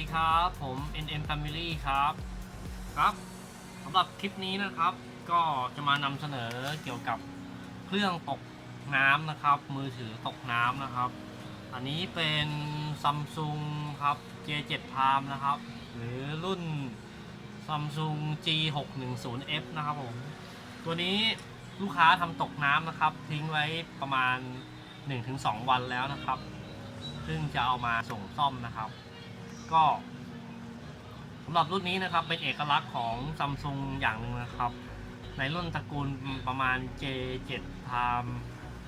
ดีครับผม NM Family ครับครับสำหรับคลิปนี้นะครับก็จะมานำเสนอเกี่ยวกับเครื่องตกน้ำนะครับมือถือตกน้ำนะครับอันนี้เป็น Samsung ครับ J7 Prime นะครับหรือรุ่น Samsung G610F นะครับผมตัวนี้ลูกค้าทำตกน้ำนะครับทิ้งไว้ประมาณ 1-2 วันแล้วนะครับซึ่งจะเอามาส่งซ่อมนะครับก็สำหรับรุ่นนี้นะครับเป็นเอกลักษณ์ของ Samsung อย่างหนึ่งนะครับในรุ่นตระกูลประมาณ J7 Prime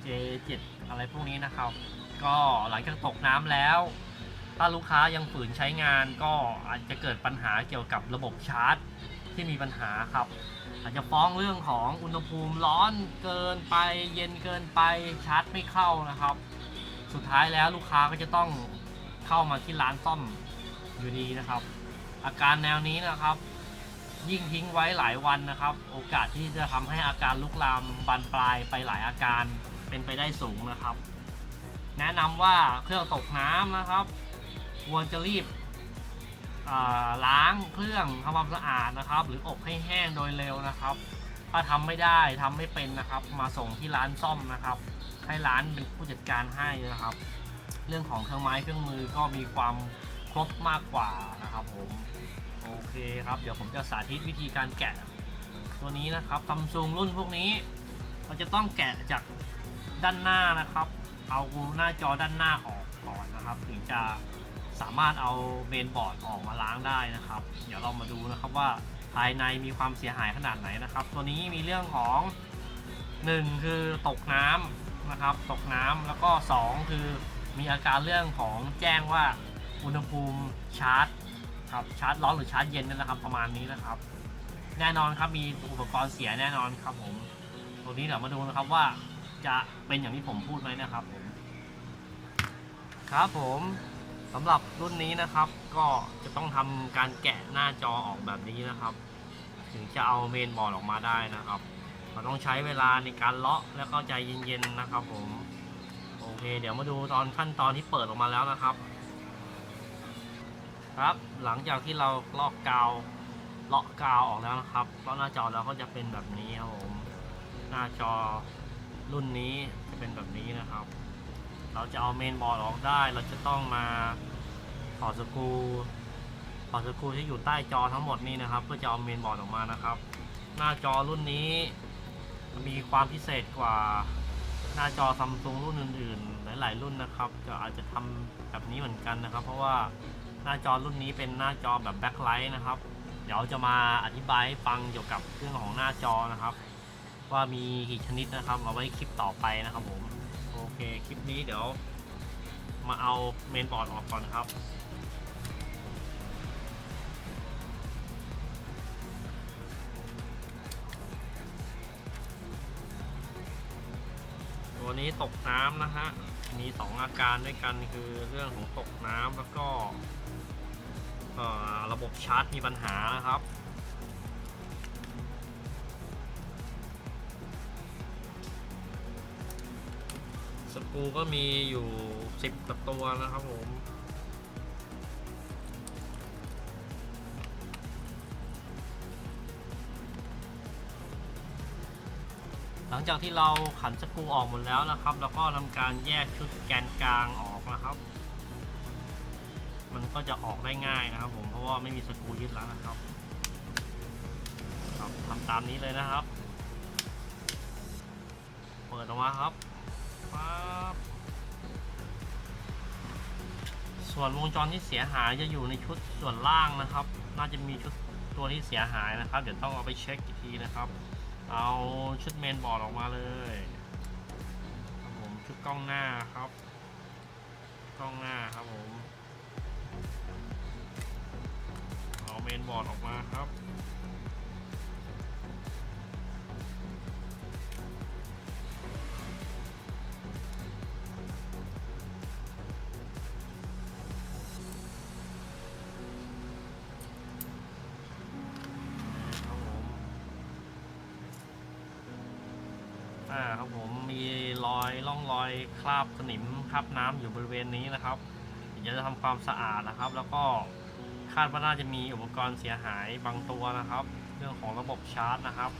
J7 อะไรพวกนี้นะครับก็หลังจากตกน้ำแล้วถ้าลูกค้ายังฝืนใช้งานก็อาจจะเกิดปัญหาเกี่ยวกับระบบชาร์จที่มีปัญหาครับอาจจะฟ้องเรื่องของอุณหภูมิร้อนเกินไปเย็นเกินไปชาร์จไม่เข้านะครับสุดท้ายแล้วลูกค้าก็จะต้องเข้ามาที่ร้านซ่อมอยู่ดีนะครับอาการแนวนี้นะครับยิ่งทิ้งไว้หลายวันนะครับโอกาสที่จะทำให้อาการลุกลามบานปลายไปหลายอาการเป็นไปได้สูงนะครับแนะนำว่าเครื่องตกน้ำนะครับควรจะรีบล้างเครื่องทำความสะอาดนะครับหรืออบให้แห้งโดยเร็วนะครับถ้าทำไม่ได้ทำไม่เป็นนะครับมาส่งที่ร้านซ่อมนะครับให้ร้านเป็นผู้จัดการให้นะครับเรื่องของเครื่องไม้เครื่องมือก็มีความครบมากกว่านะครับผมโอเคครับเดี๋ยวผมจะสาธิตวิธีการแกะตัวนี้นะครับ Samsung รุ่นพวกนี้เราจะต้องแกะจากด้านหน้านะครับเอาหน้าจอด้านหน้าออกก่อนนะครับถึงจะสามารถเอาเมนบอร์ดออกมาล้างได้นะครับเดี๋ยวเรามาดูนะครับว่าภายในมีความเสียหายขนาดไหนนะครับตัวนี้มีเรื่องของ1คือตกน้ำนะครับตกน้ำแล้วก็2คือมีอาการเรื่องของแจ้งว่าอุณหภูมิชาร์จครับชาร์จร้อนหรือชาร์จเย็นนั่นแหละครับประมาณนี้นะครับแน่นอนครับมีอุปกรณ์เสียแน่นอนครับผมตัวนี้เดี๋ยวมาดูนะครับว่าจะเป็นอย่างที่ผมพูดไหมนะครับผมครับผมสำหรับรุ่นนี้นะครับก็จะต้องทำการแกะหน้าจอออกแบบนี้นะครับถึงจะเอาเมนบอร์ดออกมาได้นะครับเราต้องใช้เวลาในการเลาะแล้วก็ใจเย็นๆนะครับผมโอเคเดี๋ยวมาดูตอนขั้นตอนที่เปิดออกมาแล้วนะครับครับหลังจากที่เราเลาะกาวออกแล้วนะครับเลาะหน้าจอแล้วก็จะเป็นแบบนี้ครับผมหน้าจอรุ่นนี้จะเป็นแบบนี้นะครับเราจะเอาเมนบอร์ดออกได้เราจะต้องมาถอดสกรูที่อยู่ใต้จอทั้งหมดนี่นะครับเพื่อจะเอาเมนบอร์ดออกมานะครับหน้าจอรุ่นนี้มีความพิเศษกว่าหน้าจอ Samsung รุ่นอื่นๆหลายๆรุ่นนะครับจะอาจจะทำแบบนี้เหมือนกันนะครับเพราะว่าหน้าจอรุ่นนี้เป็นหน้าจอแบบแบ็คไลท์นะครับเดี๋ยวจะมาอธิบายให้ฟังเกี่ยวกับเรื่องของหน้าจอนะครับว่ามีกี่ชนิดนะครับเอาไว้คลิปต่อไปนะครับผมโอเคคลิปนี้เดี๋ยวมาเอาเมนบอร์ดออกก่อนครับตัวนี้ตกน้ำนะฮะมี2อาการด้วยกันคือเรื่องของตกน้ำแล้วก็ระบบชาร์จมีปัญหานะครับสกรูก็มีอยู่10กว่าตัวนะครับผมหลังจากที่เราขันสกรูออกหมดแล้วนะครับแล้วก็ทำการแยกชุดแกนกลางออกนะครับมันก็จะออกได้ง่ายนะครับผมเพราะว่าไม่มีสกรูยึดแล้วนะครับทำตามนี้เลยนะครับเปิดออกมาครับปั๊บส่วนวงจรที่เสียหายจะอยู่ในชุดส่วนล่างนะครับน่าจะมีชุดตัวที่เสียหายนะครับเดี๋ยวต้องเอาไปเช็คอีกทีนะครับเอาชุดเมนบอร์ดออกมาเลยครับผมชุดกล้องหน้าครับกล้องหน้าครับผมเอาเมนบอร์ดออกมาครับครับผมมีร่องรอยคราบสนิมคราบน้ำอยู่บริเวณนี้นะครับเดี๋ยวจะทำความสะอาดนะครับแล้วก็ คาดว่าน่าจะมีอุปกรณ์เสียหายบางตัวนะครับ เรื่องของระบบชาร์จนะครับ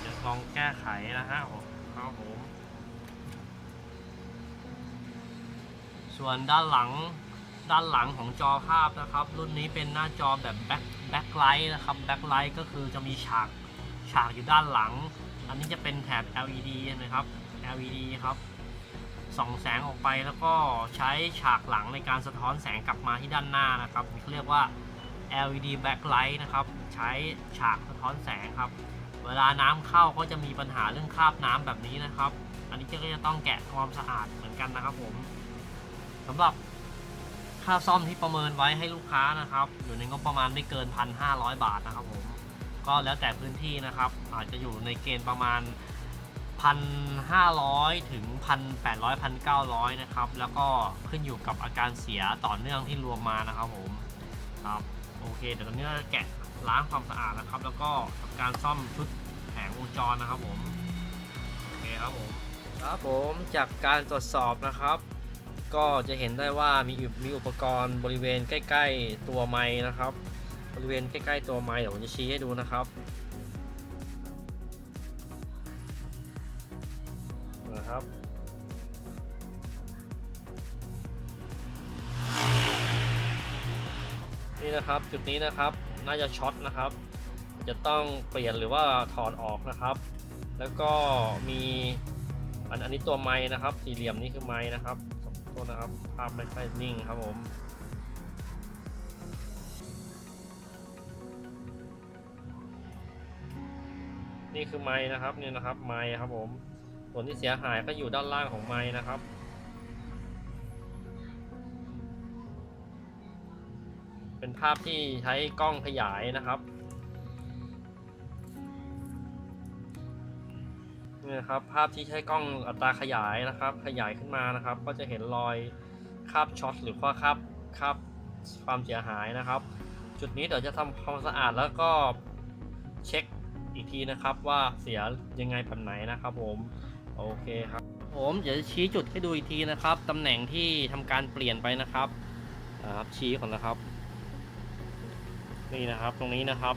เดี๋ยวลองแก้ไขนะฮะครับผมส่วนด้านหลังของจอภาพนะครับรุ่นนี้เป็นหน้าจอแบบแบ็คไลท์นะครับแบ็คไลท์ก็คือจะมีฉากอยู่ด้านหลังอันนี้จะเป็นแถบ LED นะครับ LED ครับส่องแสงออกไปแล้วก็ใช้ฉากหลังในการสะท้อนแสงกลับมาที่ด้านหน้านะครับนี่เขาเรียกว่า LED backlight นะครับใช้ฉากสะท้อนแสงครับเวลาน้ำเข้าก็จะมีปัญหาเรื่องคราบน้ำแบบนี้นะครับอันนี้ก็จะต้องแกะความสะอาดเหมือนกันนะครับผมสำหรับค่าซ่อมที่ประเมินไว้ให้ลูกค้านะครับอยู่ในงบประมาณไม่เกิน 1,500 บาทนะครับผมก็แล้วแต่พื้นที่นะครับอาจจะอยู่ในเกณฑ์ประมาณ 1,500 ถึง 1,800 1,900 นะครับแล้วก็ขึ้นอยู่กับอาการเสียต่อเนื่องที่รวมมานะครับผมครับโอเคเดี๋ยวตอนนี้เราจะแกะล้างความสะอาดนะครับแล้วก็ทำการซ่อมชุดแผงวงจรนะครับผมโอเคครับผมจากการตรวจสอบนะครับก็จะเห็นได้ว่ามีอุปกรณ์บริเวณใกล้ๆตัวไม้นะครับบริเวณใกล้ๆตัวไม้เดี๋ยวผมจะชี้ให้ดูนะครับนี่นะครับจุดนี้นะครับน่าจะช็อตนะครับจะต้องเปลี่ยนหรือว่าถอดออกนะครับแล้วก็มีอันนี้ตัวไม้นะครับสี่เหลี่ยมนี่คือไม้นะครับโทษนะครับภาพไม่ค่อยนิ่งครับผมนี่คือไม้นะครับนี่นะครับไม้ครับผมส่วนที่เสียหายก็อยู่ด้านล่างของไม้นะครับเป็นภาพที่ใช้กล้องขยายนะครับนี่นะครับภาพที่ใช้กล้องอัตราขยายนะครับขยายขึ้นมานะครับก็จะเห็นรอยคราบช็อตหรือว่าคราบความเสียหายนะครับจุดนี้เดี๋ยวจะทำความสะอาดแล้วก็เช็คอีกทีนะครับว่าเสียยังไงแบบไหนนะครับผมโอเคครับผมเดี๋ยวชี้จุดให้ดูอีกทีนะครับตำแหน่งที่ทำการเปลี่ยนไปนะครับชี้ก่อนนะครับนี่นะครับตรงนี้นะครับ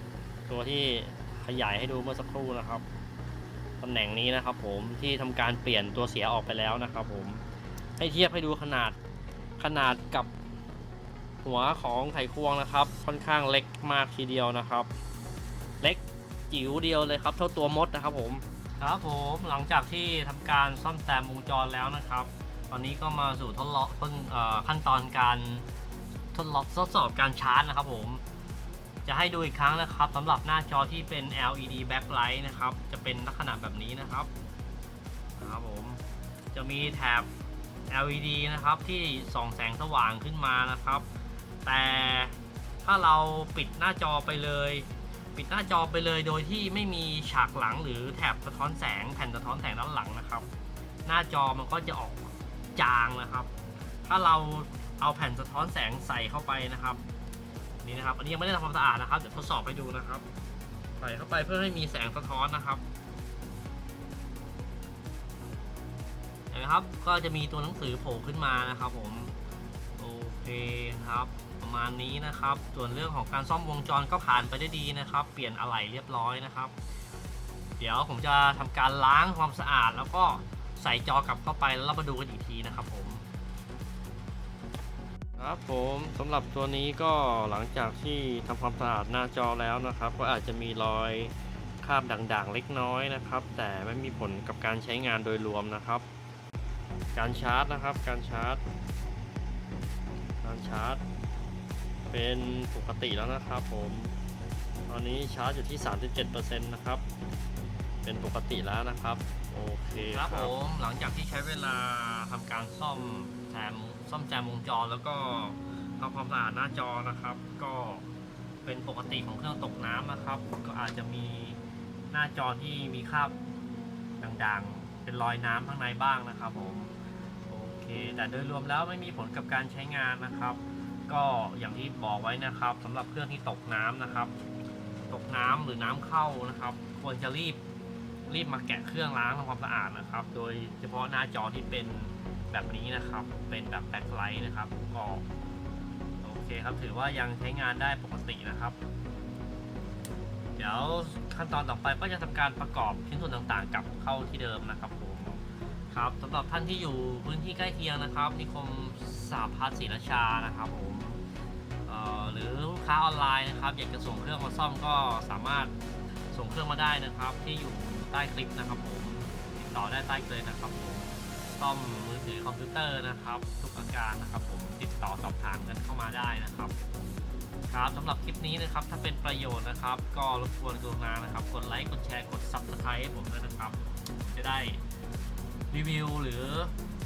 ตัวที่ขยายให้ดูเมื่อสักครู่นะครับตำแหน่งนี้นะครับผมที่ทำการเปลี่ยนตัวเสียออกไปแล้วนะครับผมให้เทียบให้ดูขนาดกับหัวของไขควงนะครับค่อนข้างเล็กมากทีเดียวนะครับเล็กจิ๋วเดียวเลยครับเท่าตัวมดนะครับผมหลังจากที่ทำการซ่อมแซมวงจรแล้วนะครับตอนนี้ก็มาสู่ขั้นตอนการทดสอบการชาร์จนะครับผมจะให้ดูอีกครั้งนะครับสำหรับหน้าจอที่เป็น LED backlight นะครับจะเป็นลักษณะแบบนี้นะครับผมจะมีแถบ LED นะครับที่ส่องแสงสว่างขึ้นมานะครับแต่ถ้าเราปิดหน้าจอไปเลยโดยที่ไม่มีฉากหลังหรือแถบสะท้อนแสงแผ่นสะท้อนแสงด้านหลังนะครับหน้าจอมันก็จะออกจางนะครับถ้าเราเอาแผ่นสะท้อนแสงใส่เข้าไปนะครับนี่นะครับอันนี้ยังไม่ได้ทำความสะอาดนะครับเดี๋ยวทดสอบให้ดูนะครับใส่เข้าไปเพื่อให้มีแสงสะท้อนนะครับเห็นไหมครับก็จะมีตัวหนังสือโผล่ขึ้นมานะครับผมโอเคครับประมาณนี้นะครับส่วนเรื่องของการซ่อมวงจรก็ผ่านไปได้ดีนะครับเปลี่ยนอะไหล่เรียบร้อยนะครับเดี๋ยวผมจะทำการล้างความสะอาดแล้วก็ใส่จอกลับเข้าไปแล้วเรามาดูกันอีกทีนะครับผมสำหรับตัวนี้ก็หลังจากที่ทำความสะอาดหน้าจอแล้วนะครับก็อาจจะมีรอยคราบด่างๆเล็กน้อยนะครับแต่ไม่มีผลกับการใช้งานโดยรวมนะครับการชาร์จนะครับการชาร์จเป็นปกติแล้วนะครับผมตอนนี้ชาร์จอยู่ที่ 37% นะครับเป็นปกติแล้วนะครับโอเคครับผมหลังจากที่ใช้เวลาทำการซ่อมแซมวงจรแล้วก็ทำความสะอาดหน้าจอนะครับก็เป็นปกติของเครื่องตกน้ำนะครับก็อาจจะมีหน้าจอที่มีคราบด่างๆเป็นรอยน้ำข้างในบ้างนะครับผมโอเคแต่โดยรวมแล้วไม่มีผลกับการใช้งานนะครับก็อย่างที่บอกไว้นะครับสำหรับเครื่องที่ตกน้ำนะครับตกน้ำหรือน้ำเข้านะครับควรจะรีบมาแกะเครื่องล้างทำความสะอาดนะครับโดยเฉพาะหน้าจอที่เป็นแบบนี้นะครับเป็นแบบแบ็คไลท์นะครับก็โอเค ครับถือว่ายังใช้งานได้ปกตินะครับ เดี๋ยวขั้นตอนต่อไปก็จะทำการประกอบชิ้นส่วนต่างๆกลับเข้าที่เดิมนะครับผมครับสำหรับท่านที่อยู่พื้นที่ใกล้เคียงนะครับนิคมสหพัฒน์ศรีราชานะครับผมหรือลูกค้าออนไลน์นะครับอยากจะส่งเครื่องมาซ่อมก็สามารถส่งเครื่องมาได้นะครับที่อยู่ใต้คลิปนะครับผมติดต่อได้ใต้เลยนะครับผมซ่อมมือถือคอมพิวเตอร์นะครับทุกอาการนะครับผมติดต่อสอบถามกันเข้ามาได้นะครับครับสำหรับคลิปนี้นะครับถ้าเป็นประโยชน์นะครับก็รบกวนกรุณานะครับกดไลค์กดแชร์กด Subscribe ให้ผมด้วยนะครับจะได้รีวิวหรือ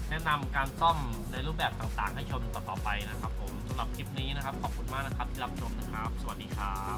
แนะนำการซ่อมในรูปแบบต่างๆให้ชมต่อๆไปนะครับผมสำหรับคลิปนี้นะครับขอบคุณมากนะครับที่รับชมนะครับสวัสดีครับ